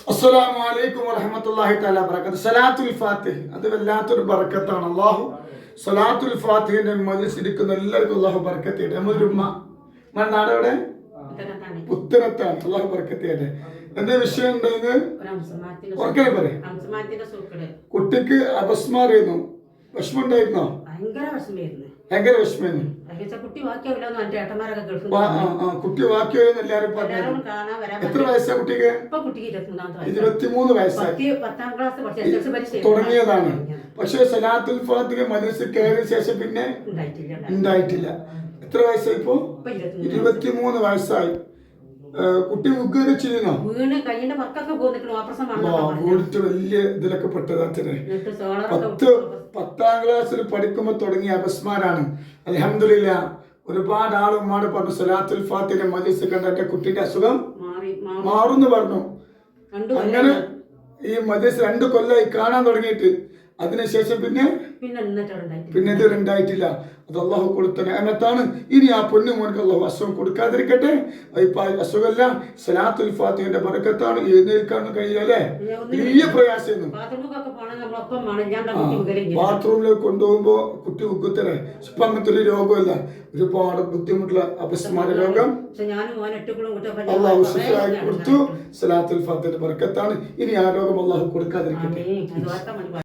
അസ്സലാമു അലൈക്കും വറഹ്മത്തുള്ളാഹി തആല വബറകാതുഹു. സലാത്തുൽ ഫാത്തിഹ് അത് വല്ലാത്തൊരു ബർക്കത്താണ്. അല്ലാഹു സലാത്തുൽ ഫാത്തിഹിന്റെ മജ്‌ലിസ് ഇരിക്കുന്ന എല്ലാവർക്കും അല്ലാഹു ബർക്കത്ത് ചെയ്യട്ടെ. നമ്മുടെ ഉമ്മ നാട് എവിടെ? പുത്തനത്താണ്. അല്ലാഹു ബർക്കത്ത് ചെയ്യട്ടെ. എന്താ വിഷയം ഉണ്ടെന്ന് ഓർക്കേ പറയും. കുട്ടിക്ക് അപസ്മാരായിരുന്നു. വിഷമം ഉണ്ടായിരുന്നോ? ഭയങ്കര വിഷമായിരുന്നു. കുട്ടി വാക്കിയോ എല്ലാരും പറഞ്ഞു. എത്ര വയസ്സാ കുട്ടിക്ക്? 23 വയസ്സായി. തുടങ്ങിയതാണ്. പക്ഷെ സലാത്തുൽ ഫാത്തിഹ മജ്‌ലിസിൽ കയറിയ ശേഷം പിന്നെ ഉണ്ടായിട്ടില്ല. എത്ര വയസ്സായി ഇപ്പോ? 23 വയസ്സായി. കുട്ടി മുഖേന ചെയ്യുന്നോ? വീണിട്ട് വലിയ ഇതിലൊക്കെ പെട്ടതാ. 10ാം ക്ലാസ്സിൽ പഠിക്കുമ്പോ തുടങ്ങിയ അപസ്മാരാണ്. അൽഹംദുലില്ലാഹ് ഒരുപാട് ആളുമാട് പറഞ്ഞു സലാത്തുൽ ഫാത്തിഹ മജ്‌ലിസ് കണ്ടിട്ട് കുട്ടിന്റെ അസുഖം മാറുന്നു പറഞ്ഞു. അങ്ങനെ ഈ മജ്‌ലിസ് 2 കൊല്ലമായി കാണാൻ തുടങ്ങിയിട്ട്. അതിനുശേഷം പിന്നെ ഇത് ഉണ്ടായിട്ടില്ല. അത് അള്ളാഹു കൊടുത്ത നിഅമത്താണ്. ഇനി ആ പൊന്നു മോനക്ക് അള്ളാഹു അസുഖം കൊടുക്കാതിരിക്കട്ടെ. ഇപ്പൊ അസുഖമല്ല, സലാത്തുൽ ഫാത്തിഹയുടെ ബർക്കത്താണ്. എഴുന്നേൽക്കാനൊന്നും കഴിയില്ല അല്ലേ? വലിയ പ്രയാസം. ബാത്റൂമിലേക്ക് കൊണ്ടുപോകുമ്പോ കുട്ടി ഉക്കുത്തരെ. ഇപ്പൊ അങ്ങനത്തെ ഒരു രോഗമല്ല. ഒരുപാട് ബുദ്ധിമുട്ടുള്ള അപസ്മാര രോഗം അള്ളാഹു ശിഫായി കൊടുത്തു. സലാത്തുൽ ഫാത്തിഹയുടെ ബർക്കത്താണ്. ഇനി ആ രോഗം അള്ളാഹു കൊടുക്കാതിരിക്കട്ടെ.